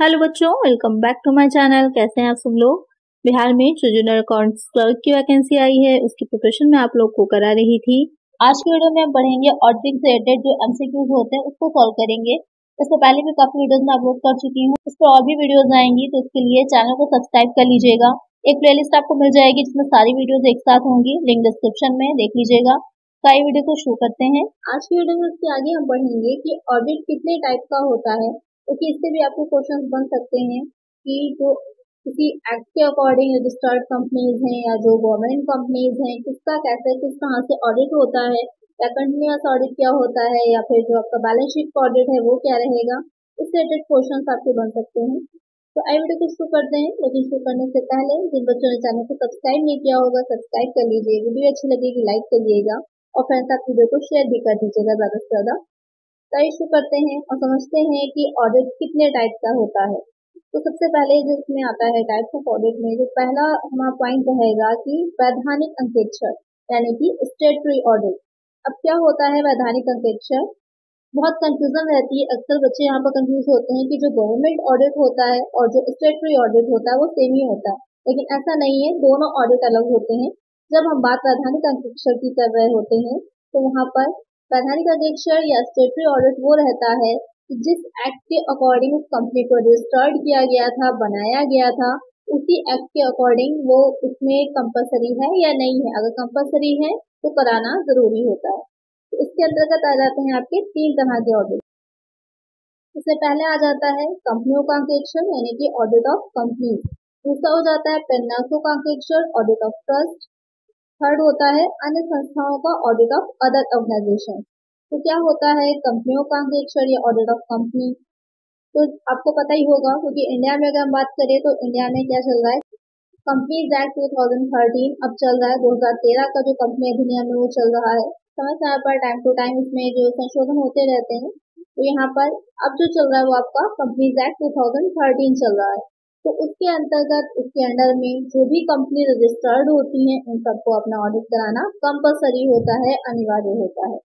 Hello बच्चों, welcome back to my channel. कैसे हैं आप सब लोग। बिहार में जो जूनियर अकाउंट्स क्लर्क की वैकेंसी आई है उसकी प्रिपरेशन में आप लोग को करा रही थी। आज की वीडियो में हम पढ़ेंगे ऑडिटिंग से रिलेटेड जो एमसीक्यूज होते हैं उसको सॉल्व करेंगे। इससे पहले भी काफी वीडियोस में अपलोड कर चुकी हूँ, इस पर और भी वीडियोस आएंगी तो इसके लिए चैनल को सब्सक्राइब कर लीजिएगा। एक प्लेलिस्ट आपको मिल जाएगी जिसमें सारी वीडियोस एक साथ होंगी, लिंक डिस्क्रिप्शन में देख लीजिएगा। सारी वीडियो को शुरू करते हैं। आज की वीडियो में इसके आगे हम पढ़ेंगे कि ऑडिट कितने टाइप का होता है, क्योंकि इससे भी आपको क्वेश्चन बन सकते हैं कि जो किसी एक्ट के अकॉर्डिंग रजिस्टर्ड कंपनीज हैं या जो गवर्नमेंट कंपनीज हैं किसका कैसे किस तरह से ऑडिट होता है, या कंटिन्यूअस ऑडिट क्या होता है, या फिर जो आपका बैलेंस शीट का ऑडिट है वो क्या रहेगा। इससे रिलेटेड क्वेश्चंस आपके बन सकते हैं। तो आई वीडियो को शुरू करते हैं, लेकिन शुरू करने से पहले जिन बच्चों ने चैनल को सब्सक्राइब नहीं किया होगा सब्सक्राइब कर लीजिए, वीडियो अच्छी लगेगी लाइक करिएगा और फ्रेंड्स साथ वीडियो को शेयर भी कर दीजिएगा ज्यादा से ज्यादा। तो शुरू करते हैं और समझते हैं कि ऑडिट कितने टाइप का होता है। तो सबसे पहले जो इसमें आता है टाइप्स ऑफ ऑडिट में, जो पहला हमारा पॉइंट रहेगा कि वैधानिक अंकेक्षण यानी कि स्टेटरी ऑडिट। अब क्या होता है वैधानिक अंकेक्षण, बहुत कंफ्यूजन रहती है, अक्सर बच्चे यहाँ पर कंफ्यूज होते हैं कि जो गवर्नमेंट ऑडिट होता है और जो स्टेटरी ऑडिट होता है वो सेम ही होता है, लेकिन ऐसा नहीं है, दोनों ऑडिट अलग होते हैं। जब हम बात वैधानिक अंकेक्षण की कर रहे होते हैं तो वहाँ पर वैधानिक अंकेक्षण या स्टेटरी ऑडिट वो रहता है कि जिस एक्ट के अकॉर्डिंग उस कंपनी को रजिस्टर्ड किया गया था, बनाया गया था, उसी एक्ट के अकॉर्डिंग वो उसमें कंपलसरी है या नहीं है। अगर कंपलसरी है तो कराना जरूरी होता है। तो इसके अंतर्गत आ जाते हैं आपके तीन तरह के ऑडिट। इससे पहले आ जाता है कंपनियों का अंकेक्षण यानी कि ऑडिट ऑफ कंपनीज। दूसरा हो जाता है पेन्नासों का अंकेक्षण, ऑडिट ऑफ ट्रस्ट। थर्ड होता है अन्य संस्थाओं का ऑडिट ऑफ अदर ऑर्गेनाइजेशन। तो क्या होता है कंपनियों का अंकेक्षण या ऑडिट ऑफ कंपनी, तो आपको पता ही होगा क्योंकि इंडिया में अगर हम बात करें तो इंडिया में क्या चल रहा है, कंपनीज एक्ट 2013 अब चल रहा है, 2013 का जो कंपनी अधिनियम है वो चल रहा है। समय समय पर टाइम टू टाइम इसमें जो संशोधन होते रहते हैं। तो यहाँ पर अब जो चल रहा है वो आपका कंपनीज एक्ट 2013 चल रहा है। तो उसके अंतर्गत उसके अंडर में जो भी कंपनी रजिस्टर्ड होती हैं उन सबको अपना ऑडिट कराना कंपलसरी होता है, अनिवार्य होता है।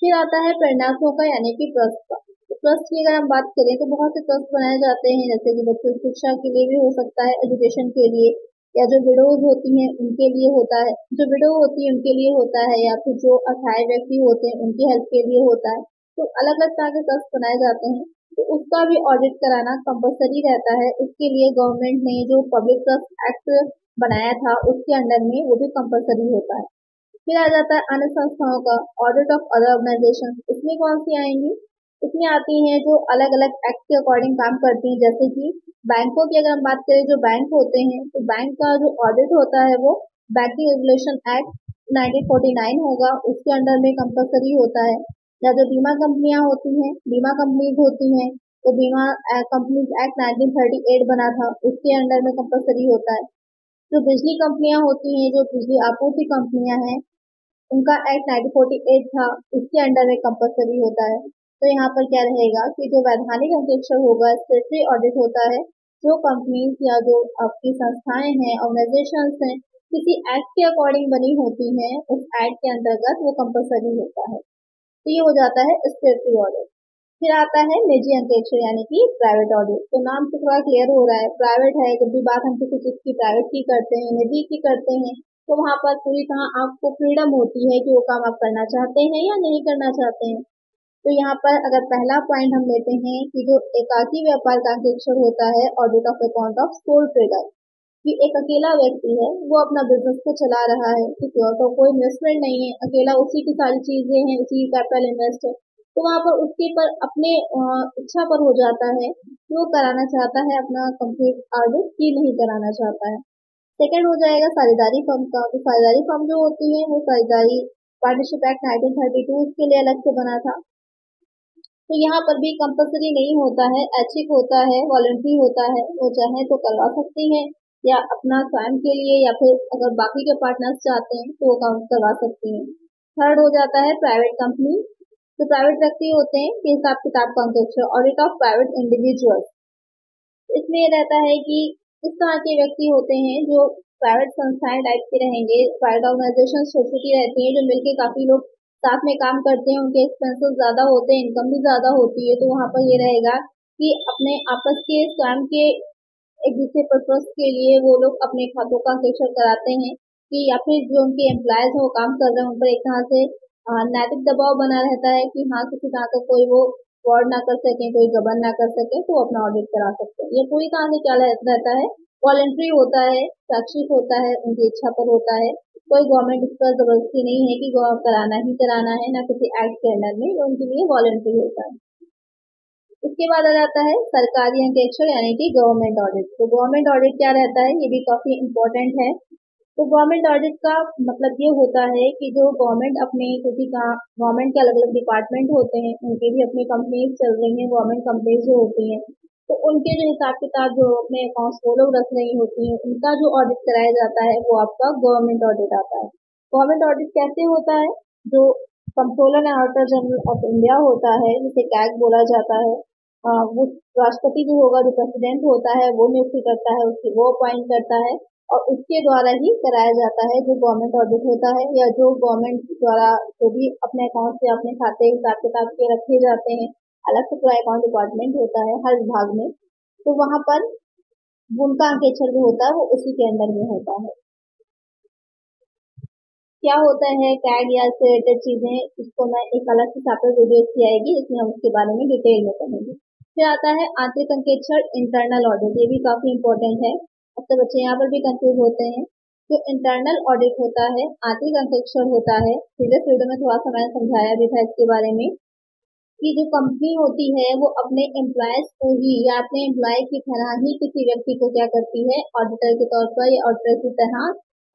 फिर आता है प्रन्यासों का यानी कि ट्रस्ट का। तो ट्रस्ट की अगर हम बात करें तो बहुत से ट्रस्ट बनाए जाते हैं, जैसे कि बच्चों की शिक्षा के लिए भी हो सकता है, एजुकेशन के लिए, या जो विडोज होती हैं उनके लिए होता है, जो विडो होती है उनके लिए होता है, या फिर जो असहाय व्यक्ति होते हैं उनकी हेल्प के लिए होता है। तो अलग अलग तरह के ट्रस्ट बनाए जाते हैं, तो उसका भी ऑडिट कराना कंपलसरी रहता है। उसके लिए गवर्नमेंट ने जो पब्लिक ट्रस्ट एक्ट बनाया था उसके अंडर में वो भी कंपलसरी होता है। फिर आ जाता है अन्य संस्थाओं का ऑडिट ऑफ अदर ऑर्गेनाइजेशन। इसमें कौन सी आएंगी, इसमें आती हैं जो अलग अलग एक्ट के अकॉर्डिंग काम करती हैं, जैसे कि बैंकों की अगर हम बात करें, जो बैंक होते हैं तो बैंक का जो ऑडिट होता है वो बैंकिंग रेगुलेशन एक्ट 1949 होगा, उसके अंडर में कंपलसरी होता है। या जो बीमा कंपनियां होती हैं, बीमा कंपनीज होती हैं, तो बीमा कंपनीज एक्ट 1938 बना था, उसके अंडर में कंपलसरी होता है। जो बिजली कंपनियां होती हैं, जो बिजली आपूर्ति कंपनियां हैं, उनका एक्ट 1948 था, उसके अंडर में कंपलसरी होता है। तो यहाँ पर क्या रहेगा कि जो वैधानिक अंकेक्षण होगा, स्टेटरी ऑडिट होता है, जो कंपनीज या जो आपकी संस्थाएं हैं, ऑर्गेनाइजेशंस हैं, किसी एक्ट के अकॉर्डिंग बनी होती हैं, उस एक्ट के अंतर्गत वो कंपलसरी होता है। तो ये हो जाता है स्टेटरी ऑडिट। फिर आता है निजी अंकेक्षण यानी कि प्राइवेट ऑडिट। तो नाम से थोड़ा क्लियर हो रहा है, प्राइवेट है, जब भी बात हम किसी चीज की प्राइवेट की करते हैं, निजी की करते हैं, तो वहां पर पूरी तरह आपको फ्रीडम होती है कि वो काम आप करना चाहते हैं या नहीं करना चाहते हैं। तो यहाँ पर अगर पहला पॉइंट हम लेते हैं कि जो एकाकी व्यापार का अंकेक्षण होता है, audit of account of soul trader, कि एक अकेला व्यक्ति है वो अपना बिजनेस को चला रहा है, किसी और का कोई इन्वेस्टमेंट नहीं है, अकेला उसी की सारी चीजें हैं, उसी की कैपिटल इन्वेस्ट है, तो वहां पर उसके पर अपने इच्छा पर हो जाता है कि वो कराना चाहता है अपना कंप्लीट ऑडिट की नहीं कराना चाहता है। सेकंड हो जाएगा साझेदारी फर्म का। तो साझेदारी फर्म जो होती है वो साझेदारी पार्टनरशिप एक्ट 1932 के लिए अलग से बना था। तो यहाँ पर भी कंपलसरी नहीं होता है, ऐच्छिक होता है, वॉलंटरी होता है, वो चाहे तो करवा सकती है या अपना स्वयं के लिए, या फिर अगर बाकी के पार्टनर्स चाहते हैं तो वो काम करवा सकती हैं। थर्ड हो जाता है प्राइवेट कंपनी। जो प्राइवेट व्यक्ति होते हैं के हिसाब किताब का अंकेक्षण, ऑडिट ऑफ प्राइवेट इंडिविजुअल्स। इसमें ये रहता है कि इस तरह के व्यक्ति होते हैं जो प्राइवेट संस्थाएं टाइप के रहेंगे, प्राइवेट ऑर्गेनाइजेशन छोटी छोटी रहती हैं, जो मिलकर काफी लोग साथ में काम करते हैं, उनके एक्सपेंसेस ज्यादा होते हैं, इनकम भी ज्यादा होती है, तो वहां पर ये रहेगा कि अपने आपस के स्वयं के एक दूसरे पर्पस के लिए वो लोग अपने खातों का अंकेक्षण कराते हैं, कि या फिर जो उनके एम्प्लॉयज हैं वो काम कर रहे हैं उन पर एक तरह से नैतिक दबाव बना रहता है कि हाँ किसी तरह का कोई वो फ्रॉड ना कर सके, कोई गबन ना कर सके, तो वो अपना ऑडिट करा सकते हैं। ये पूरी तरह से क्या रहता है, वॉलंटरी होता है, शैक्षिक होता है, उनकी इच्छा पर होता है। कोई गवर्नमेंट इस पर जबरदस्ती नहीं है कि कराना ही कराना है, ना किसी एक्ट के अंडर में, ये उनके लिए वॉलंटरी होता है। उसके बाद आ जाता है सरकारी अंकेक्षण यानी कि गवर्नमेंट ऑडिट। तो गवर्नमेंट ऑडिट क्या रहता है, ये भी काफी इम्पोर्टेंट है। तो गवर्नमेंट ऑडिट का मतलब ये होता है कि जो गवर्नमेंट अपने, क्योंकि गवर्नमेंट के अलग अलग डिपार्टमेंट होते हैं, उनके भी अपनी कंपनीज चल रही हैं, गवर्नमेंट कंपनीज जो होती हैं, तो उनके जो हिसाब किताब जो अपने अकाउंट्स वो लोग रख रही होती हैं, उनका जो ऑडिट कराया जाता है वो आपका गवर्नमेंट ऑडिट आता है। गवर्नमेंट ऑडिट कैसे होता है, जो controller and auditor general of India होता है, जिसे कैग बोला जाता है, वो राष्ट्रपति जो होगा, जो प्रेसिडेंट होता है, वो नियुक्ति करता है, उसकी वो अपॉइंट करता है, और उसके द्वारा ही कराया जाता है जो गवर्नमेंट ऑडिट होता है, या जो गवर्नमेंट द्वारा जो भी अपने अकाउंट से अपने खाते हिसाब किताब के रखे जाते हैं, अलग से पूरा अकाउंट डिपार्टमेंट होता है हर विभाग में, तो वहां पर उनका अंकेक्षण जो होता है वो उसी के अंदर में होता है। क्या होता है टैग या इससे रिलेटेड चीजें, इसको मैं एक अलग से सेपरेट वीडियो की आएगी, इसमें हम उसके बारे में डिटेल में पढ़ेंगे। फिर आता है आंतरिक अंकेक्षण, इंटरनल ऑडिट, ये भी काफी इंपॉर्टेंट है। अक्सर बच्चे यहाँ पर भी कंफ्यूज होते हैं। जो इंटरनल ऑडिट होता है, आंतरिक अंकेक्षण होता है, प्रीवियस वीडियो में थोड़ा सा मैंने समझाया भी था इसके बारे में, कि जो कंपनी होती है वो अपने एम्प्लॉयज को ही या अपने एम्प्लॉय की तरह ही किसी व्यक्ति को क्या करती है, ऑडिटर के तौर पर या ऑडिटर की तरह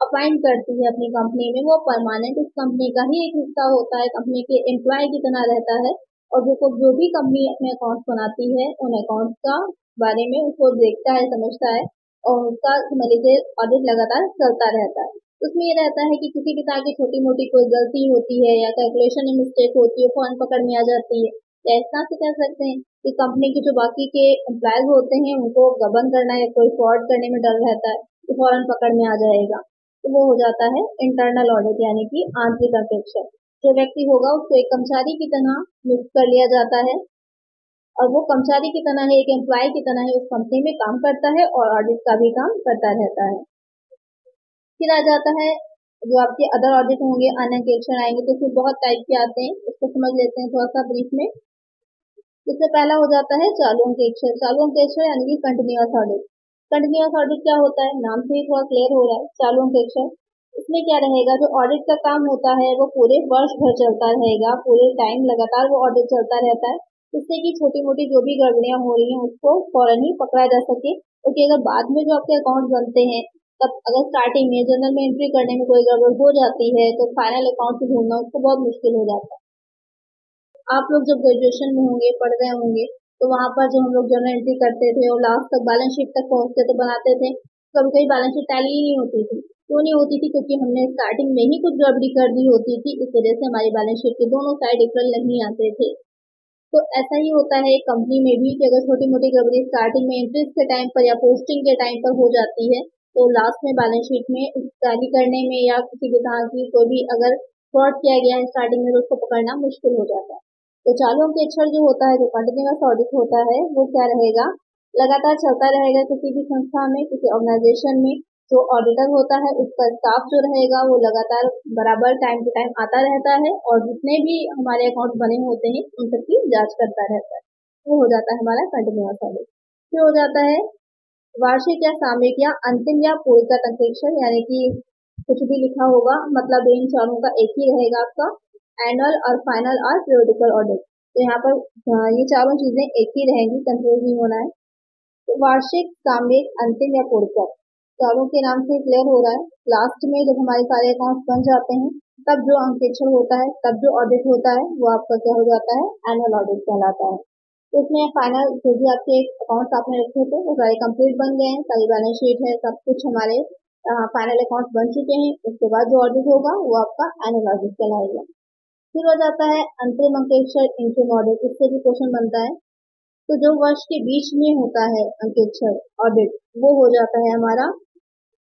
अपॉइंट करती है अपनी कंपनी में। वो परमानेंट उस कंपनी का ही एक हिस्सा होता है, कंपनी के एम्प्लॉय की तरह रहता है, और जो भी कंपनी अपने अकाउंट्स बनाती है उन अकाउंट्स का बारे में उसको देखता है, समझता है, और उसका समझ लीजिए ऑडिट लगातार चलता रहता है। उसमें ये रहता है कि किसी भी तरह की छोटी मोटी कोई गलती होती है या कैलकुलेशन में मिस्टेक होती है, फौरन पकड़ में आ जाती है, या इस तरह से कह सकते हैं कि कंपनी के जो बाकी के एम्प्लॉयज होते हैं उनको गबन करना या कोई फ्रॉड करने में डर रहता है, तो फौरन पकड़ में आ जाएगा, तो वो हो जाता है इंटरनल ऑडिट यानी कि आंतरिक अंकेक्षण। जो व्यक्ति होगा उसको एक कर्मचारी की तरह नियुक्त कर लिया जाता है, और वो कर्मचारी की तरह है, एक एम्प्लॉय की तरह है, उस कंपनी में काम करता है और ऑडिट का भी काम करता रहता है। फिर आ जाता है जो आपके अदर ऑडिट होंगे, अन्य अंकेक्षण आएंगे, तो फिर बहुत टाइप के आते हैं, उसको समझ लेते हैं थोड़ा सा ब्रीफ में। इससे पहला हो जाता है चालू अंकेक्षण। चालू अंकेक्षण यानी कि कंटिन्यूअस ऑडिट। कंटिन्यूअस ऑडिट क्या होता है, नाम से ही थोड़ा क्लियर हो रहा है। चालू अंकेक्षण, इसमें क्या रहेगा, जो ऑडिट का काम होता है वो पूरे वर्ष भर चलता रहेगा, पूरे टाइम लगातार वो ऑडिट चलता रहता है, जिससे कि छोटी मोटी जो भी गड़बड़ियां हो रही हैं उसको फौरन ही पकड़ा जा सके। क्योंकि अगर बाद में जो आपके अकाउंट बनते हैं, तब अगर स्टार्टिंग में जनरल में एंट्री करने में कोई गड़बड़ हो जाती है, तो फाइनल अकाउंट से ढूंढना उसको बहुत मुश्किल हो जाता है। आप लोग जब ग्रेजुएशन में होंगे, पढ़ रहे होंगे, तो वहां पर जो हम लोग जर्नल एंट्री करते थे और लास्ट तक बैलेंस शीट तक पहुंचते थे, बनाते थे, कभी कभी बैलेंस शीट टैली ही नहीं होती थी। क्यों नहीं होती थी, क्योंकि हमने स्टार्टिंग में ही कुछ गड़बड़ी कर दी होती थी, इस वजह से हमारी बैलेंस शीट के दोनों साइड इक्वल नहीं आते थे। तो ऐसा ही होता है कंपनी में भी, कि अगर छोटी मोटी गड़बड़ी स्टार्टिंग में एंट्रीज के टाइम पर या पोस्टिंग के टाइम पर हो जाती है, तो लास्ट में बैलेंस शीट में टैली करने में या किसी भी तरह की कोई भी अगर फ्रॉड किया गया है स्टार्टिंग में, तो उसको पकड़ना मुश्किल हो जाता है। तो चालू अंकेक्षण जो होता है, जो कंटिन्यूअस ऑडिट होता है, वो क्या रहेगा, लगातार चलता रहेगा किसी भी संस्था में, किसी ऑर्गेनाइजेशन में। जो ऑडिटर होता है उसका स्टाफ जो रहेगा वो लगातार बराबर टाइम टू टाइम आता रहता है, और जितने भी हमारे अकाउंट बने होते हैं उन सबकी जांच करता रहता है। वो हो जाता है हमारा कंटिन्यूअस ऑडिट। फिर हो जाता है वार्षिक या सामयिक या अंतिम या पूर्णगत अंकेक्षण, यानी कि कुछ भी लिखा होगा, मतलब इन चारों का एक ही रहेगा आपका, एनुअल और फाइनल और पीरियोडिकल ऑडिट। तो यहाँ पर ये चारों चीजें एक ही रहेंगी, कंफ्यूज नहीं होना है। तो वार्षिक, सामयिक, अंतिम या पूर्णगत, चारों के नाम से क्लियर हो रहा है। लास्ट में जब हमारे सारे अकाउंट्स बन जाते हैं, तब जो अंकेक्षण होता है, तब जो ऑडिट होता है, वो आपका क्या हो जाता है, एनुअल ऑडिट कहलाता है। तो इसमें फाइनल जो भी आपके अकाउंट्स आपने रखे थे वो सारे कंप्लीट बन गए हैं, सारी बैलेंस शीट है, सब कुछ हमारे फाइनल अकाउंट्स बन चुके हैं। उसके बाद जो ऑडिट होगा वो आपका एनुअल ऑडिट कहलाएगा। फिर हो जाता है अंतरिम अंकेक्षण, इंटरिम ऑडिट। इससे भी क्वेश्चन बनता है। तो जो वर्ष के बीच में होता है अंकेक्षण ऑडिट, वो हो जाता है हमारा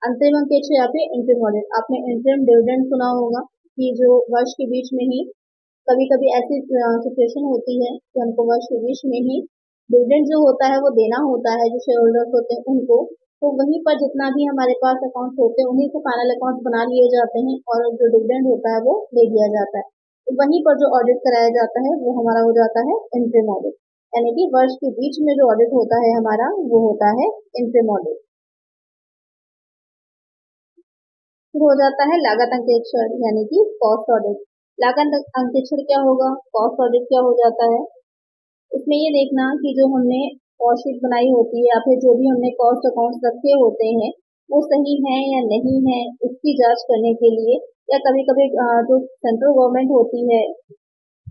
अंतरिम अंकेक्षण या फिर इंटरिम ऑडिट। आपने इंटरिम डिविडेंड सुना होगा, कि जो वर्ष के बीच में ही, कभी कभी ऐसी सिचुएशन होती है कि हमको वर्ष के बीच में ही डिविडेंड जो होता है वो देना होता है जो शेयर होल्डर्स होते हैं उनको, तो वहीं पर जितना भी हमारे पास अकाउंट्स होते हैं उन्हीं से फाइनल अकाउंट्स बना लिए जाते हैं और जो डिविडेंड होता है वो दे दिया जाता है। तो वहीं पर जो ऑडिट कराया जाता है वो हमारा हो जाता है इंटरिम ऑडिट, यानी कि वर्ष के बीच में जो ऑडिट होता है हमारा वो होता है इंटरिम ऑडिट। फिर हो जाता है लागत अंकेक्षण यानी कि कॉस्ट ऑडिट। लागत अंकेक्षण क्या होगा, कॉस्ट ऑडिट क्या हो जाता है। इसमें ये देखना कि जो हमने कॉस्ट शीट बनाई होती है या फिर जो भी हमने कॉस्ट अकाउंट्स रखे होते हैं वो सही है या नहीं है, उसकी जांच करने के लिए, या कभी कभी जो सेंट्रल गवर्नमेंट होती है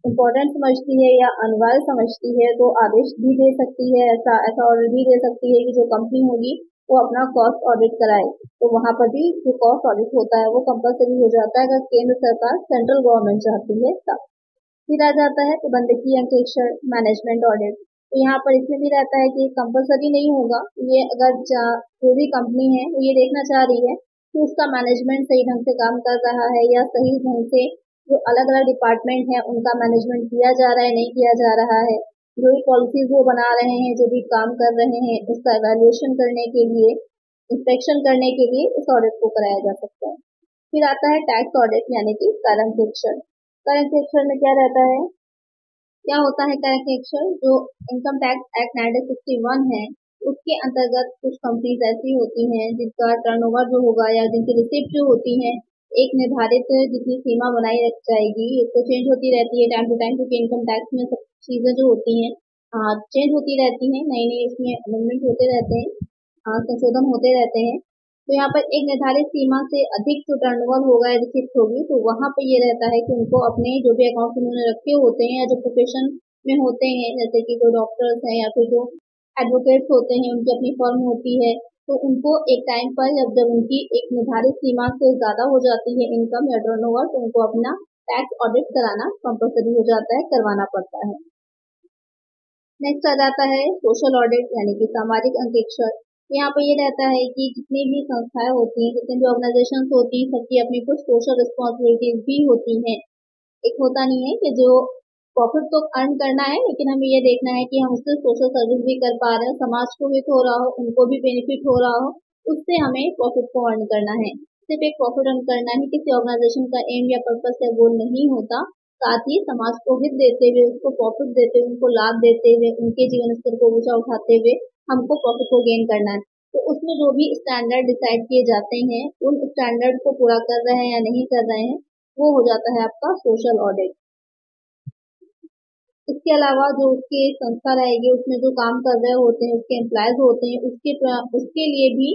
इम्पोर्टेंट समझती है या अनिवार्य समझती है तो आदेश भी दे सकती है, ऐसा ऑर्डर भी दे सकती है कि जो कंपनी होगी वो अपना कॉस्ट ऑडिट कराए। तो वहां पर भी जो कॉस्ट ऑडिट होता है वो कंपलसरी हो जाता है अगर केंद्र सरकार सेंट्रल गवर्नमेंट चाहती है तब। फिर आ जाता है प्रबंधकीय अंकेक्षण मैनेजमेंट ऑडिट। तो यहाँ पर इसमें भी रहता है कि कंपलसरी नहीं होगा, ये अगर जो भी कंपनी है वो ये देखना चाह रही है कि उसका मैनेजमेंट सही ढंग से काम कर रहा है या सही ढंग से जो अलग अलग डिपार्टमेंट है उनका मैनेजमेंट किया जा रहा है नहीं किया जा रहा है, जो भी पॉलिसीज वो बना रहे हैं जो भी काम कर रहे हैं उसका इवैल्यूएशन करने के लिए, इंस्पेक्शन करने के लिए इस ऑडिट को कराया जा सकता है। फिर आता है टैक्स ऑडिट यानी कि कर अंकेक्षण। कर अंकेक्षण में क्या रहता है, क्या होता है कर अंकेक्षण, जो इनकम टैक्स एक्ट 1961 है उसके अंतर्गत कुछ कंपनीज ऐसी होती हैं जिनका टर्नओवर जो होगा या जिनकी रिसिप्ट जो होती है एक निर्धारित जितनी सीमा बनाई जाएगी, इसको चेंज होती रहती है टाइम टू टाइम, क्योंकि इनकम टैक्स में सब चीजें जो होती हैं चेंज होती रहती हैं, नई नई इसमें अमेंडमेंट होते रहते हैं, संशोधन होते रहते हैं। तो यहाँ पर एक निर्धारित सीमा से अधिक जो टर्नओवर होगा या रिसिप्ट होगी तो वहां पर ये रहता है कि उनको अपने जो भी अकाउंट उन्होंने रखे होते हैं या जो प्रोफेशन में होते हैं जैसे कि कोई डॉक्टर्स हैं या फिर जो एडवोकेट्स होते हैं उनकी अपनी फर्म होती है, तो उनको एक टाइम पर जब उनकी एक निर्धारित सीमा से ज्यादा हो जाती है इनकम या टर्नओवर तो उनको अपना टैक्स ऑडिट कराना कंपलसरी हो जाता है, करवाना पड़ता है। नेक्स्ट आ जाता है सोशल ऑडिट यानी कि सामाजिक अंकेक्षण। यहाँ पर ये रहता है कि जितनी भी संस्थाएं होती हैं, जितनी भी ऑर्गेनाइजेशन होती हैं, सबकी अपनी कुछ सोशल रिस्पॉन्सिबिलिटीज भी होती हैं। एक होता नहीं है कि जो प्रॉफिट तो अर्न करना है लेकिन हमें ये देखना है कि हम उससे सोशल सर्विस भी कर पा रहे हैं, समाज को हित हो रहा हो, उनको भी बेनिफिट हो रहा हो, उससे हमें प्रॉफिट को अर्न करना है। सिर्फ एक प्रॉफिट अर्न करना ही किसी ऑर्गेनाइजेशन का एम या पर्पस या गोल नहीं होता, साथ ही समाज को हित देते हुए, उसको प्रॉफिट देते हुए, उनको लाभ देते हुए, उनके जीवन स्तर को ऊंचा उठाते हुए हमको प्रॉफिट को गेन करना है। तो उसमें जो भी स्टैंडर्ड डिसाइड किए जाते हैं उन स्टैंडर्ड को पूरा कर रहे हैं या नहीं कर रहे हैं वो हो जाता है आपका सोशल ऑडिट। इसके अलावा जो उसकी संस्था रहेगी उसमें जो काम कर रहे होते हैं उसके एम्प्लॉयज होते हैं उसके लिए भी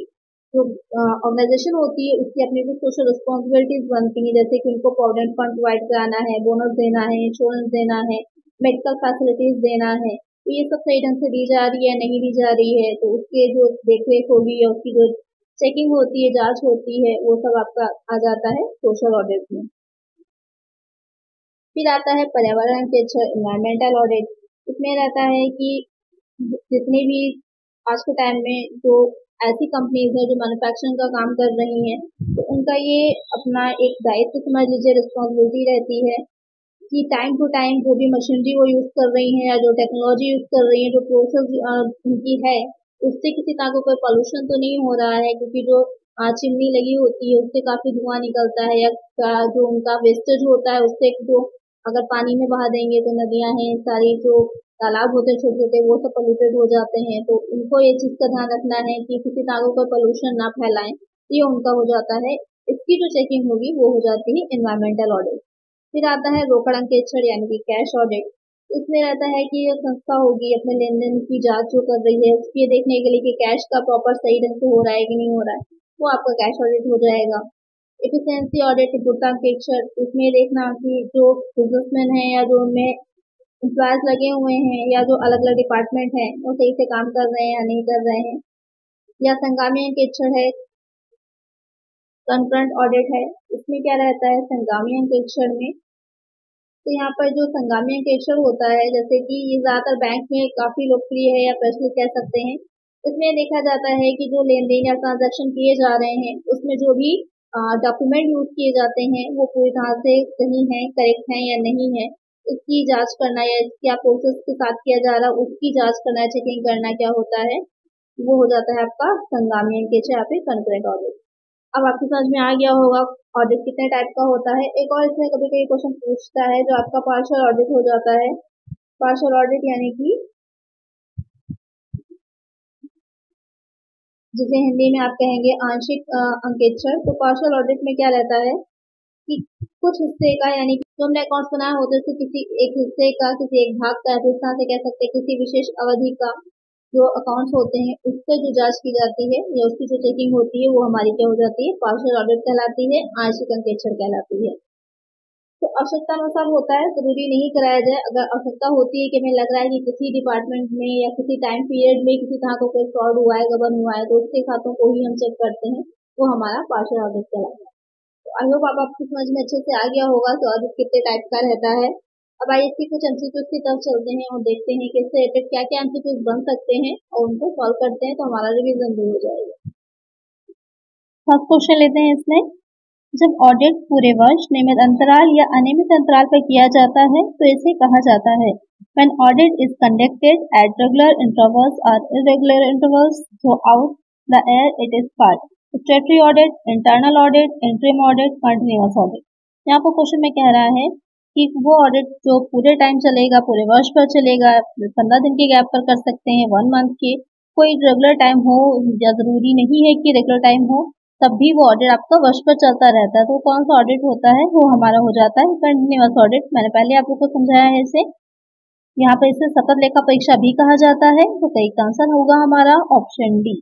जो ऑर्गेनाइजेशन होती है उसकी अपनी कुछ सोशल रिस्पॉन्सिबिलिटीज बनती हैं, जैसे कि उनको प्रोविडेंट फंड प्रोवाइड कराना है, बोनस देना है, इंश्योरेंस देना है, मेडिकल फैसिलिटीज देना है। तो ये सब सही ढंग से दी जा रही है नहीं दी जा रही है तो उसके जो देखरेख होगी या उसकी जो चेकिंग होती है जांच होती है वो सब आपका आ जाता है सोशल ऑडिट में। फिर आता है पर्यावरण के एनवायरमेंटल ऑडिट। इसमें रहता है कि जितनी भी आज के टाइम में जो ऐसी कंपनीज है जो मैन्युफैक्चरिंग का काम कर रही हैं तो उनका ये अपना एक दायित्व समझ लीजिए, रिस्पॉन्सिबिलिटी रहती है कि टाइम टू टाइम जो भी मशीनरी वो यूज कर रही हैं या जो टेक्नोलॉजी यूज कर रही है, जो प्रोसेस उनकी है उससे किसी तरह का कोई पॉल्यूशन तो नहीं हो रहा है, क्योंकि जो चिमनी लगी होती है उससे काफी धुआं निकलता है या जो उनका वेस्टेज होता है उससे जो अगर पानी में बहा देंगे तो नदियां हैं सारी जो तालाब होते हैं छोटे छोटे वो सब पोल्यूटेड हो जाते हैं, तो उनको ये चीज का ध्यान रखना है कि किसी तरह का कोई पोल्यूशन ना फैलाएं, ये उनका हो जाता है। इसकी जो चेकिंग होगी वो हो जाती है एनवायरमेंटल ऑडिट। फिर आता है रोकड़ अंकेक्षण यानी कि कैश ऑडिट। इसमें रहता है कि ये संस्था होगी अपने लेन देन की जांच जो कर रही है उसकी देखने के लिए कि कैश का प्रॉपर सही ढंग से हो रहा है कि नहीं हो रहा है, वो आपका कैश ऑडिट हो जाएगा। एफिशिएंसी ऑडिट गुणवत्ता अंकेक्षण, इसमें देखना कि जो बिजनेसमैन है या जो उनमें एम्प्लॉयज लगे हुए हैं या जो अलग अलग डिपार्टमेंट हैं वो सही से काम कर रहे हैं या नहीं कर रहे हैं। या संगामी अंकेक्षण है, कंकरेंट ऑडिट है। इसमें क्या रहता है संगामी अंकेक्षण में, तो यहाँ पर जो संगामी अंकेक्षण होता है जैसे कि ये ज्यादातर बैंक में काफी लोकप्रिय है या प्रचलित कह सकते हैं। इसमें देखा जाता है कि जो लेन देन या ट्रांजैक्शन किए जा रहे हैं उसमें जो भी डॉक्यूमेंट यूज किए जाते हैं वो पूरी तरह से सही है, करेक्ट है या नहीं है, इसकी जांच करना या क्या प्रोसेस के साथ किया जा रहा है उसकी जांच करना, चेकिंग करना क्या होता है, वो हो जाता है आपका संगामी अंकेच या फिर कंकरेंट ऑडिट। अब आपको समझ में आ गया होगा ऑडिट कितने टाइप का होता है। एक और इसमें कभी कभी क्वेश्चन पूछता है जो आपका पार्शियल ऑडिट हो जाता है। पार्शियल ऑडिट यानी कि जिसे हिंदी में आप कहेंगे आंशिक अंकेक्षण। तो पार्शियल ऑडिट में क्या रहता है कि कुछ हिस्से का, यानी कि जो हमने अकाउंट्स बनाया होता है उसके किसी एक हिस्से का, किसी एक भाग का, इस तरह से कह सकते हैं किसी विशेष अवधि का जो अकाउंट्स होते हैं उससे जो जांच की जाती है या उसकी जो चेकिंग होती है वो हमारी क्या हो जाती है, पार्शियल ऑडिट कहलाती है, आंशिक अंकेक्षण कहलाती है। तो आवश्यकता अनुसार होता है, जरूरी नहीं कराया जाए। अगर आवश्यकता होती है कि हमें लग रहा है कि किसी डिपार्टमेंट में या किसी टाइम पीरियड में किसी तरह का कोई फ्रॉड हुआ है, गबन हुआ है, तो उसके खातों को ही हम चेक करते हैं, वो हमारा पार्शियल ऑडिट कहलाता है। तो आई होप आपकी समझ में अच्छे से आ गया होगा कि ऑडिट कितने टाइप का रहता है। अब आइए इसकी कुछ एमसीक्यूज की तरफ चलते हैं और देखते हैं कि इससे रिलेटेड क्या क्या एमसीक्यूज बन सकते हैं और उनको सॉल्व करते हैं तो हमारा रिवीजन भी हो जाएगा। फर्स्ट क्वेश्चन लेते हैं इसमें, जब ऑडिट पूरे वर्ष नियमित अंतराल या अनियमित अंतराल पर किया जाता है तो इसे कहा जाता है When audit is conducted at regular intervals or irregular intervals throughout the year, it is called statutory audit, internal audit, interim audit, continuous audit। यहाँ पर क्वेश्चन में कह रहा है कि वो ऑडिट जो पूरे टाइम चलेगा, पूरे वर्ष पर चलेगा, 15 दिन के गैप पर कर सकते हैं, 1 मंथ के, कोई रेगुलर टाइम हो या जरूरी नहीं है कि रेगुलर टाइम हो, तब भी वो ऑडिट आपका वर्ष पर चलता रहता है। तो कौन सा ऑडिट होता है, वो हमारा हो जाता है कंटिन्यूअस ऑडिट। मैंने पहले आप लोग को समझाया है इसे। यहाँ पर इसे सतत लेखा परीक्षा भी कहा जाता है। तो सही आंसर होगा हमारा ऑप्शन डी।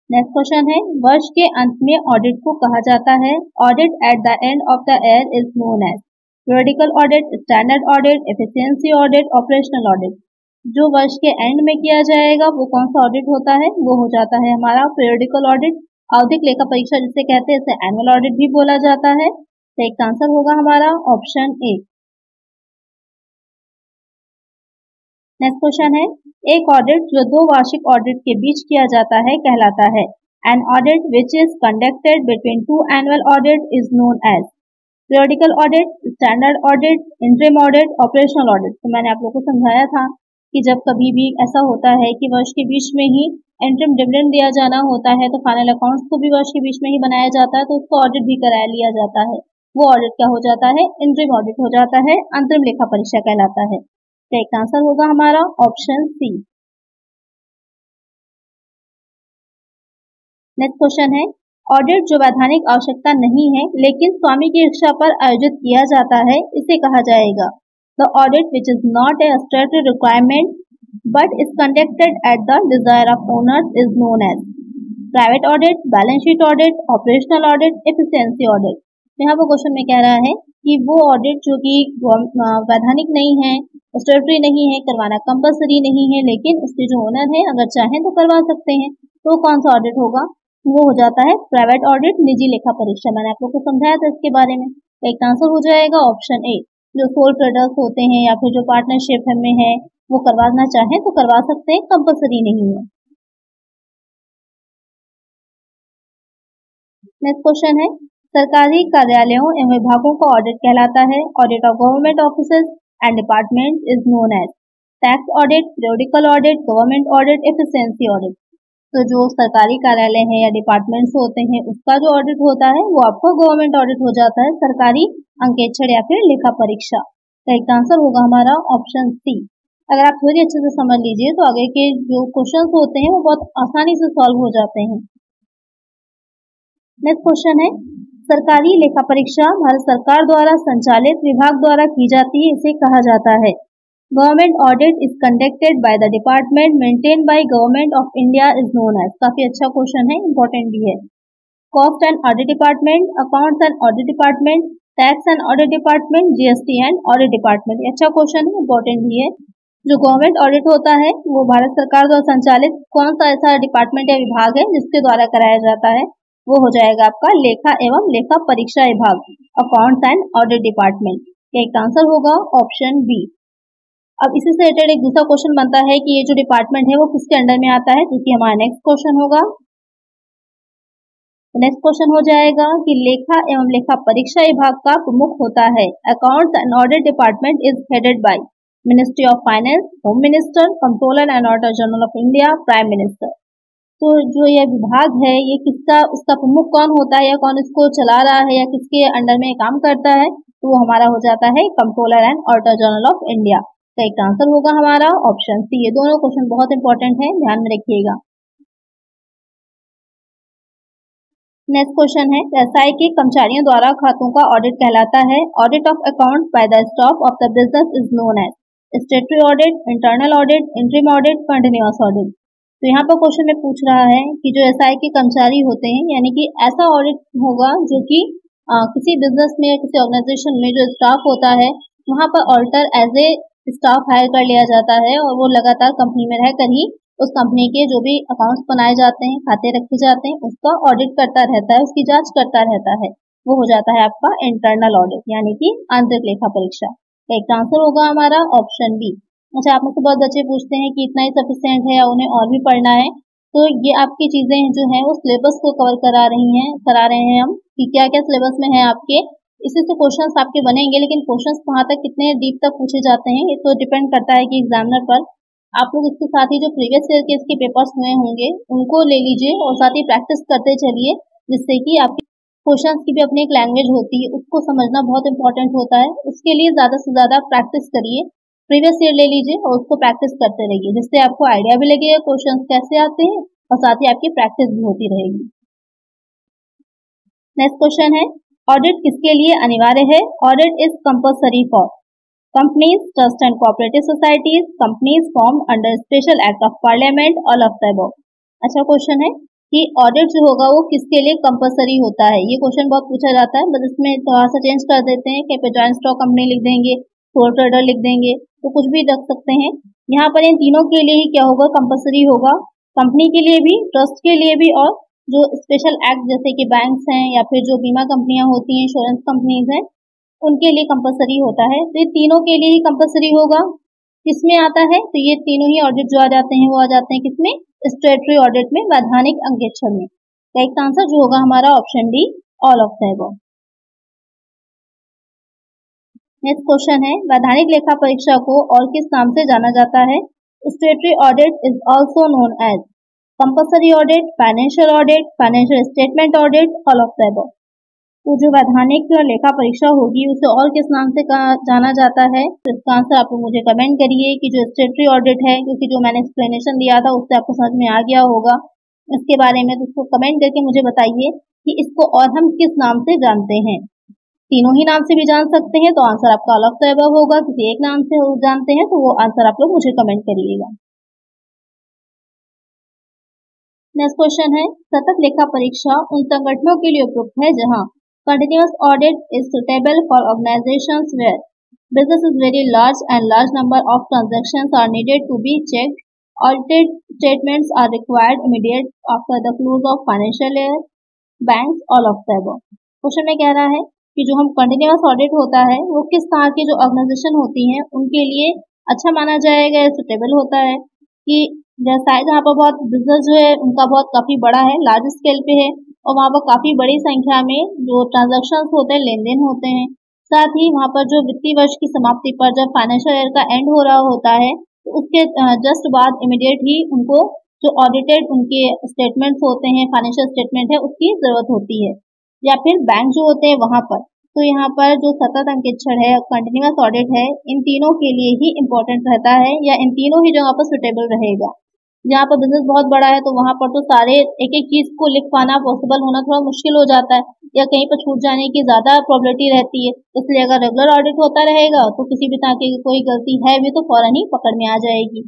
नेक्स्ट क्वेश्चन है, वर्ष के अंत में ऑडिट को कहा जाता है, audit at the end of the year is known as periodical audit, standard audit, efficiency audit, operational audit. जो वर्ष के एंड में किया जाएगा वो कौन सा ऑडिट होता है, वो हो जाता है हमारा पीरियडिकल ऑडिट। आवधिक लेखा परीक्षा जिसे कहते हैं, इसे एनुअल ऑडिट भी बोला जाता है। तो एक आंसर होगा हमारा ऑप्शन ए। नेक्स्ट क्वेश्चन है, एक ऑडिट जो 2 वार्षिक ऑडिट के बीच किया जाता है कहलाता है an audit which is conducted between 2 annual audit is known as periodical audit, standard audit, interim audit, operational audit. तो मैंने आप लोगों को समझाया था कि जब कभी भी ऐसा होता है कि वर्ष के बीच में ही इंटरिम डिविडेंड दिया जाना होता है तो फाइनल अकाउंट्स को भी वर्ष के बीच में ही बनाया जाता है, तो उसको ऑडिट भी करा लिया जाता है। वो ऑडिट क्या हो जाता है, इंटरिम ऑडिट हो जाता है, अंतरिम लेखा परीक्षा कहलाता है। तो एक आंसर होगा हमारा ऑप्शन सी। नेक्स्ट क्वेश्चन है, ऑडिट जो वैधानिक आवश्यकता नहीं है लेकिन स्वामी की इच्छा पर आयोजित किया जाता है, इसे कहा जाएगा The audit which is not a statutory requirement but is conducted at the desire of owners is known as private audit, balance sheet audit, operational audit, efficiency audit। यहाँ पर क्वेश्चन में कह रहा है कि वो ऑडिट जो कि वैधानिक नहीं है, स्टैट्यूटरी नहीं है, करवाना कंपलसरी नहीं है, लेकिन उसके जो ओनर है अगर चाहें तो करवा सकते हैं, तो कौन सा ऑडिट होगा, वो हो जाता है प्राइवेट ऑडिट, निजी लेखा परीक्षा। मैंने आप लोग को समझाया था इसके बारे में। एक आंसर हो जाएगा ऑप्शन ए। जो सोल ट्रेडर्स होते हैं या फिर जो पार्टनरशिप में है वो करवाना चाहें तो करवा सकते हैं, कंपलसरी नहीं है। नेक्स्ट क्वेश्चन है, सरकारी कार्यालयों एवं विभागों का ऑडिट कहलाता है audit of government offices and department is known as tax audit, periodical audit, government audit, efficiency audit. तो जो सरकारी कार्यालय है या डिपार्टमेंट्स होते हैं उसका जो ऑडिट होता है वो आपका गवर्नमेंट ऑडिट हो जाता है, सरकारी अंकेक्षण या फिर लेखा परीक्षा। तो एक आंसर होगा हमारा ऑप्शन सी। अगर आप थोड़ी अच्छे से समझ लीजिए तो आगे के जो क्वेश्चंस होते हैं वो बहुत आसानी से सॉल्व हो जाते हैं। नेक्स्ट क्वेश्चन है, सरकारी लेखा परीक्षा भारत सरकार द्वारा संचालित विभाग द्वारा की जाती है, इसे कहा जाता है government audit is conducted by the department maintain by government of India is known as. काफी अच्छा क्वेश्चन है, इंपॉर्टेंट भी है। Cost and audit department, accounts and audit department, tax and audit department, GST and audit department. अच्छा question है, important भी है। जो गवर्नमेंट ऑडिट होता है वो भारत सरकार द्वारा संचालित कौन सा ऐसा डिपार्टमेंट या विभाग है जिसके द्वारा कराया जाता है, वो हो जाएगा आपका लेखा एवं लेखा परीक्षा विभाग, अकाउंट्स एंड ऑडिट डिपार्टमेंट। एक आंसर होगा ऑप्शन बी। अब इसी से रिलेटेड एक दूसरा क्वेश्चन बनता है कि ये जो डिपार्टमेंट है वो किसके अंडर में आता है, क्योंकि हमारा नेक्स्ट क्वेश्चन होगा। तो नेक्स्ट क्वेश्चन हो जाएगा कि लेखा एवं लेखा परीक्षा विभाग का प्रमुख होता है। Accounts and audit department is headed by ministry of finance, home minister, controller and auditor general of India, prime minister. तो जो यह विभाग है ये किसका, उसका प्रमुख कौन होता है या कौन इसको चला रहा है या किसके अंडर में काम करता है, तो वो हमारा हो जाता है controller and auditor general of India. तो एक आंसर होगा हमारा ऑप्शन सी। ये दोनों क्वेश्चन बहुत इंपॉर्टेंट है, ध्यान में रखिएगा। नेक्स्ट क्वेश्चन है व्यवसाय के कर्मचारियों द्वारा खातों का ऑडिट कहलाता है। Audit of account by the staff of the business is known as statutory audit, internal audit, interim audit, continuous audit. तो यहाँ पर क्वेश्चन में पूछ रहा है कि जो व्यवसाय के कर्मचारी होते हैं यानी कि ऐसा ऑडिट होगा जो कि किसी बिजनेस में, किसी ऑर्गेनाइजेशन में जो स्टाफ होता है वहाँ पर auditor as a staff hire कर लिया जाता है और वो लगातार कंपनी में रहकर ही उस कंपनी के जो भी अकाउंट्स बनाए जाते हैं, खाते रखे जाते हैं, उसका ऑडिट करता रहता है, उसकी जांच करता रहता है। वो हो जाता है आपका इंटरनल ऑडिट यानी कि आंतरिक लेखा परीक्षा। एक आंसर होगा हमारा ऑप्शन बी। अच्छा, आप में से बहुत बच्चे पूछते हैं कि इतना ही सफिशिएंट है या उन्हें और भी पढ़ना है, तो ये आपकी चीजें जो है वो सिलेबस को कवर करा रहे हैं हम कि क्या क्या सिलेबस में है आपके। इसी से क्वेश्चंस आपके बनेंगे, लेकिन क्वेश्चंस कहाँ तक, कितने डीप तक पूछे जाते हैं ये तो डिपेंड करता है कि एग्जामिनर पर। आप लोग इसके साथ ही जो प्रीवियस ईयर के इसके पेपर्स हुए होंगे उनको ले लीजिए और साथ ही प्रैक्टिस करते चलिए, जिससे कि आपके क्वेश्चंस की भी अपनी एक लैंग्वेज होती है, उसको समझना बहुत इंपॉर्टेंट होता है। उसके लिए ज्यादा से ज्यादा प्रैक्टिस करिए, प्रीवियस ईयर ले लीजिए और उसको प्रैक्टिस करते रहिए, जिससे आपको आइडिया भी लगेगा क्वेश्चंस कैसे आते हैं और साथ ही आपकी प्रैक्टिस भी होती रहेगी। नेक्स्ट क्वेश्चन है ऑडिट किसके लिए अनिवार्य है। Audit is compulsory for companies, trust and cooperative societies, companies form under special act of parliament, all of the above. अच्छा क्वेश्चन है कि ऑडिट जो होगा वो किसके लिए कंपल्सरी होता है। ये क्वेश्चन बहुत पूछा जाता है, बस इसमें थोड़ा सा चेंज कर देते हैं कि जॉइंट स्टॉक कंपनी लिख देंगे, सोल ट्रेडर लिख देंगे, तो कुछ भी रख सकते हैं। यहाँ पर इन तीनों के लिए ही क्या होगा, कंपल्सरी होगा। कंपनी के लिए भी, ट्रस्ट के लिए भी, और जो स्पेशल एक्ट जैसे कि बैंक्स हैं या फिर जो बीमा कंपनियां होती हैं, इंश्योरेंस कंपनीज हैं, उनके लिए कंपल्सरी होता है। तो ये तीनों के लिए ही कंपल्सरी होगा। किसमें आता है, तो ये तीनों ही ऑडिट जो आ जाते हैं वो आ जाते हैं किसमें, स्टैट्यूटरी ऑडिट में, वैधानिक अंकेक्षण में। तो एक आंसर जो होगा हमारा option D, all of the above. Next question है वैधानिक लेखा परीक्षा को और किस नाम से जाना जाता है। Statutory audit is also known as compulsory audit, financial audit, financial statement audit, all of the above. तो जो वैधानिक लेखा परीक्षा होगी उसे और किस नाम से जाना जाता है, तो इसका आंसर आप लोग मुझे कमेंट करिए कि जो स्टैट्यूटरी ऑडिट है, क्योंकि जो मैंने एक्सप्लेनेशन दिया था उससे आपको समझ में आ गया होगा इसके बारे में, तो उसको कमेंट करके मुझे बताइए कि इसको और हम किस नाम से जानते हैं। तीनों ही नाम से भी जान सकते हैं तो आंसर आपका ऑल ऑफ द अबव होगा, किसी एक नाम से जानते हैं तो वो आंसर आप लोग मुझे कमेंट करिएगा। नेक्स्ट क्वेश्चन है सतत लेखा परीक्षा उन संगठनों के लिए उपयुक्त है जहां continuous audit is suitable for organizations where business is very large and large number of transactions are needed to be checked. Audited statements are required immediate after the close of financial year. Banks, all of the above. Question में कह रहा है कि जो हम continuous audit होता है वो किस तरह की जो ऑर्गेनाइजेशन होती हैं उनके लिए अच्छा माना जाएगा, सुटेबल होता है कि व्यवसाय जहाँ पर बहुत बिजनेस जो है उनका बहुत काफी बड़ा है, लार्ज स्केल पे है और वहाँ पर काफी बड़ी संख्या में जो ट्रांजैक्शंस होते हैं, लेन देन होते हैं। साथ ही वहाँ पर जो वित्तीय वर्ष की समाप्ति पर जब फाइनेंशियल ईयर का एंड हो रहा होता है तो उसके जस्ट बाद इमीडिएट ही उनको जो ऑडिटेड उनके स्टेटमेंट्स होते हैं, फाइनेंशियल स्टेटमेंट है, उसकी जरूरत होती है। या फिर बैंक जो होते हैं वहाँ पर, तो यहाँ पर जो सतत अंकेक्षण है, कंटिन्यूअस ऑडिट है, इन तीनों के लिए ही इम्पोर्टेंट रहता है या इन तीनों ही जगह पर सुटेबल रहेगा। जहाँ पर बिजनेस बहुत बड़ा है तो वहाँ पर तो सारे एक एक चीज को लिख पाना पॉसिबल होना थोड़ा मुश्किल हो जाता है या कहीं पर छूट जाने की ज्यादा प्रोबेबिलिटी रहती है। इसलिए अगर रेगुलर ऑडिट होता रहेगा तो किसी भी तरह की कोई गलती है भी तो फौरन ही पकड़ में आ जाएगी।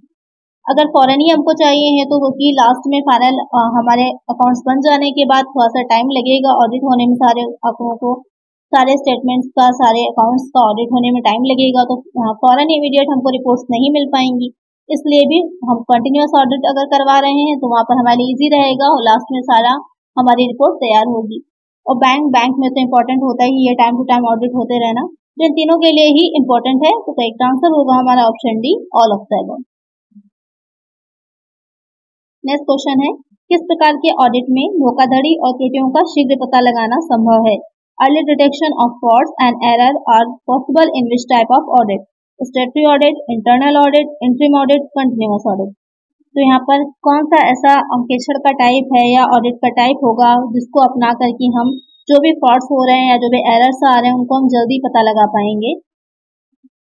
अगर फौरन ही हमको चाहिए है तो कि लास्ट में फाइनल हमारे अकाउंट्स बन जाने के बाद थोड़ा सा टाइम लगेगा ऑडिट होने में, सारे आंकड़ों को, सारे स्टेटमेंट्स का, सारे अकाउंट्स का ऑडिट होने में टाइम लगेगा, तो फौरन इमीडिएट हमको रिपोर्ट्स नहीं मिल पाएंगी। इसलिए भी हम कंटिन्यूअस ऑडिट अगर करवा रहे हैं तो वहाँ पर हमारे इजी रहेगा और लास्ट में सारा हमारी रिपोर्ट तैयार होगी। और बैंक में तो इम्पोर्टेंट होता है ये टाइम टू टाइम ऑडिट होते रहना, जो इन तीनों के लिए ही इम्पोर्टेंट है। तो करेक्ट आंसर होगा हमारा option D, all of the above. Next question है किस प्रकार के ऑडिट में धोखाधड़ी और त्रुटियों का शीघ्र पता लगाना संभव है? Early detection of frauds and error are possible in which type of audit? Statutory audit, internal audit, interim audit, continuous audit. तो यहाँ पर कौन सा ऐसा अंकेक्षण का टाइप है या ऑडिट का टाइप होगा जिसको अपना करके हम जो भी फ्रॉड्स हो रहे हैं या जो भी एरर्स आ रहे हैं उनको हम जल्दी पता लगा पाएंगे?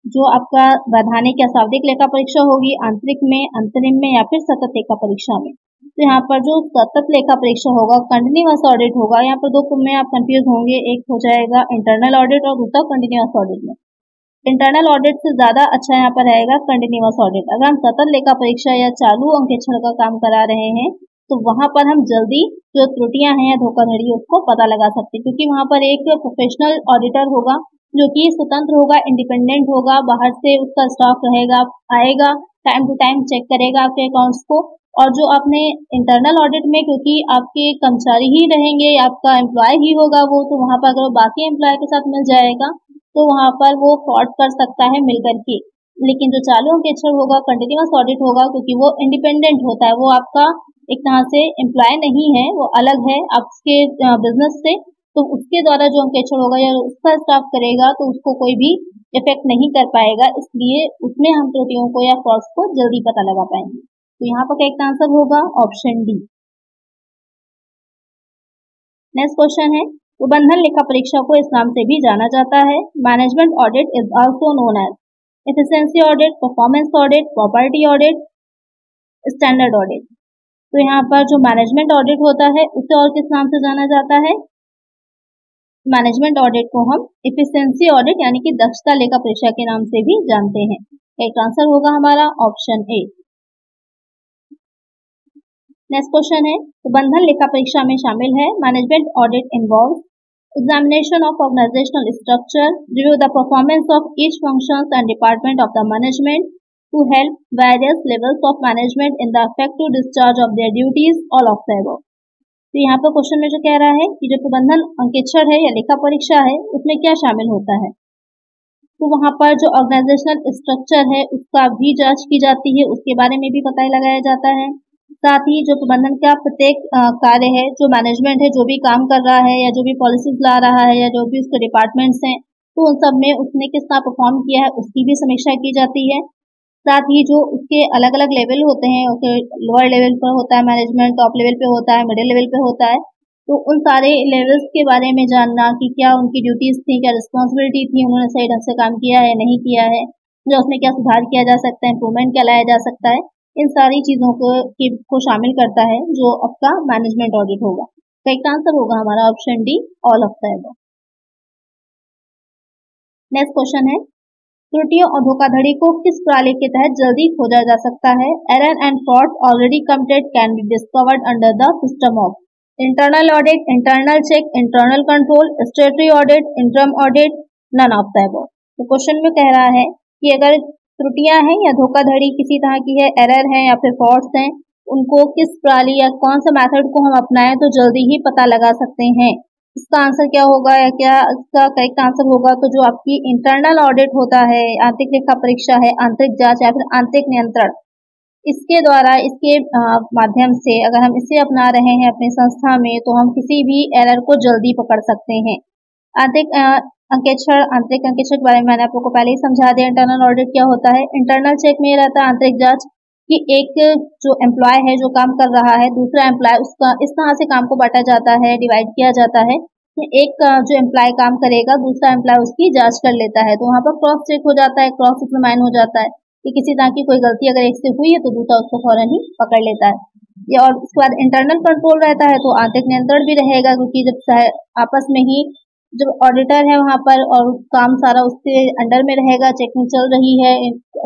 जो आपका वैधानिक या शाब्दिक लेखा परीक्षा होगी, आंतरिक में, अंतरिम में या फिर सतत लेखा परीक्षा में। तो यहाँ पर जो सतत लेखा परीक्षा होगा, कंटिन्यूअस ऑडिट होगा, यहाँ पर दो में आप कंफ्यूज होंगे, एक हो जाएगा इंटरनल ऑडिट और दूसरा कंटिन्यूअस ऑडिट में। इंटरनल ऑडिट से ज्यादा अच्छा यहाँ पर रहेगा कंटिन्यूअस ऑडिट। अगर हम सतत लेखा परीक्षा या चालू अंकेक्षण का काम करा रहे हैं तो वहां पर हम जल्दी जो त्रुटियां हैं या धोखाधड़ी उसको पता लगा सकते हैं, क्योंकि वहां पर एक प्रोफेशनल ऑडिटर होगा जो कि स्वतंत्र होगा, इंडिपेंडेंट होगा, बाहर से उसका स्टाफ रहेगा, आएगा, टाइम टू टाइम चेक करेगा आपके अकाउंट्स को। और जो आपने इंटरनल ऑडिट में, क्योंकि आपके कर्मचारी ही रहेंगे, आपका एम्प्लॉय ही होगा वो, तो वहां पर अगर वो बाकी एम्प्लॉय के साथ मिल जाएगा तो वहां पर वो फ्रॉड कर सकता है मिलकर के। लेकिन जो चालू अंकेक्षण होगा, कंटिन्यूअस ऑडिट होगा, क्योंकि वो इंडिपेंडेंट होता है, वो आपका एक तरह से एम्प्लॉय नहीं है, वो अलग है आपके बिजनेस से, तो उसके द्वारा जो अंकेक्षण होगा या उसका स्टाफ करेगा तो उसको कोई भी इफेक्ट नहीं कर पाएगा, इसलिए उसमें हम त्रुटियों को या फ्रॉड्स को जल्दी पता लगा पाएंगे। तो यहाँ पर करेक्ट आंसर होगा ऑप्शन डी। नेक्स्ट क्वेश्चन है, प्रबंधन लेखा परीक्षा को इस नाम से भी जाना जाता है। Management audit is also known as efficiency audit, performance audit, property audit, standard audit. तो यहाँ पर जो मैनेजमेंट ऑडिट होता है उसे और किस नाम से जाना जाता है? मैनेजमेंट ऑडिट को हम एफिशिएंसी ऑडिट यानी कि दक्षता लेखा परीक्षा के नाम से भी जानते हैं। एक आंसर होगा हमारा ऑप्शन ए। नेक्स्ट क्वेश्चन है, प्रबंधन लेखा परीक्षा में शामिल है। Management audit involve examination of organisational structure, review the performance of each functions and department of the management to help various levels of management in the effective discharge of their duties, all of the above. तो यहाँ पर question में जो कह रहा है कि जो प्रबंधन अंकेक्षण है या लेखा परीक्षा है उसमें क्या शामिल होता है? तो वहां पर जो ऑर्गेनाइजेशनल स्ट्रक्चर है उसका भी जांच की जाती है, उसके बारे में भी पता लगाया जाता है। साथ ही जो प्रबंधन का प्रत्येक कार्य है, जो मैनेजमेंट है जो भी काम कर रहा है या जो भी पॉलिसीज ला रहा है या जो भी उसके डिपार्टमेंट्स हैं, तो उन सब में उसने किस तरह परफॉर्म किया है उसकी भी समीक्षा की जाती है। साथ ही जो उसके अलग अलग लेवल होते हैं, लोअर लेवल पर होता है मैनेजमेंट, टॉप लेवल पे होता है, मिडिल लेवल पे होता है, तो उन सारे लेवल्स के बारे में जानना कि क्या उनकी ड्यूटीज थी, क्या रिस्पॉन्सिबिलिटी थी, उन्होंने सही ढंग से काम किया है नहीं किया है, जो उसमें क्या सुधार किया जा सकता है, इम्प्रूवमेंट क्या लाया जा सकता है, इन सारी चीजों को शामिल करता है जो आपका मैनेजमेंट ऑडिट होगा। करेक्ट आंसर होगा हमारा option D, all of the above. Next question है, त्रुटियों और धोखाधड़ी को किस प्रणाली के तहत जल्दी खोजा जा सकता है? Error and fraud already committed can be discovered under the system of internal audit, internal check, internal control, statutory audit, interim audit, none of the above. तो क्वेश्चन में कह रहा है कि अगर त्रुटियां हैं या धोखाधड़ी किसी तरह की है, एरर है या फिर फ्रॉड्स हैं, उनको किस प्रणाली या कौन सा मेथड को हम अपनाएं तो जल्दी ही पता लगा सकते हैं। इसका आंसर क्या होगा या क्या इसका करेक्ट आंसर होगा? तो जो आपकी इंटरनल ऑडिट होता है, आंतरिक लेखा परीक्षा है, आंतरिक जांच या फिर आंतरिक नियंत्रण, इसके द्वारा, इसके माध्यम से अगर हम इसे अपना रहे हैं अपनी संस्था में तो हम किसी भी एरर को जल्दी पकड़ सकते हैं। आंतरिक अंकेक्षण के बारे में मैंने आप लोगों को पहले ही समझा दिया। इंटरनल ऑडिट क्या होता है? इंटरनल चेक में ये रहता है आंतरिक जांच कि एक जो एम्प्लॉय है जो काम कर रहा है, दूसरा एम्प्लॉय उसका इस तरह से काम को बांटा जाता है, डिवाइड किया जाता है कि एक जो एम्प्लॉय काम करेगा दूसरा एम्प्लॉय उसकी जांच कर लेता है, तो वहाँ पर क्रॉस चेक हो जाता है, क्रॉस एग्जामिन हो जाता है कि किसी तरह की कोई गलती अगर एक से हुई है तो दूसरा उसको फौरन ही पकड़ लेता है। और उसके बाद इंटरनल कंट्रोल रहता है, तो आंतरिक नियंत्रण भी रहेगा, क्योंकि जब आपस में ही जब ऑडिटर है वहां पर और काम सारा उसके अंडर में रहेगा, चेकिंग चल रही है,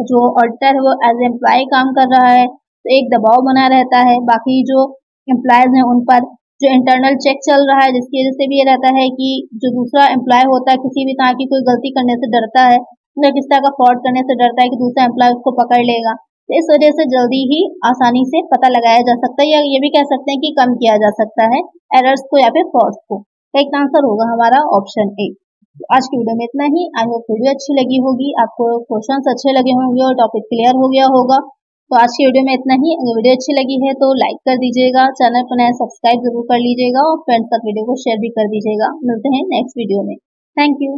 जो ऑडिटर है वो एज एम्प्लॉय काम कर रहा है, तो एक दबाव बना रहता है बाकी जो एम्प्लॉयज हैं उन पर। जो इंटरनल चेक चल रहा है जिसकी वजह से भी ये रहता है कि जो दूसरा एम्प्लॉय होता है किसी भी तरह की कोई गलती करने से डरता है या किसी तरह का फ्रॉड करने से डरता है कि दूसरा एम्प्लॉय उसको पकड़ लेगा, तो इस वजह से जल्दी ही आसानी से पता लगाया जा सकता है, या ये भी कह सकते हैं कि कम किया जा सकता है एरर्स को या फिर फ्रॉड्स को। करेक्ट आंसर होगा हमारा ऑप्शन ए। तो आज की वीडियो में इतना ही। आई होप वीडियो अच्छी लगी होगी, आपको क्वेश्चंस अच्छे लगे होंगे और टॉपिक क्लियर हो गया होगा। तो आज की वीडियो में इतना ही। अगर वीडियो अच्छी लगी है तो लाइक कर दीजिएगा, चैनल पर नया सब्सक्राइब जरूर कर लीजिएगा और फ्रेंड्स तक वीडियो को शेयर भी कर दीजिएगा। मिलते हैं नेक्स्ट वीडियो में। Thank you.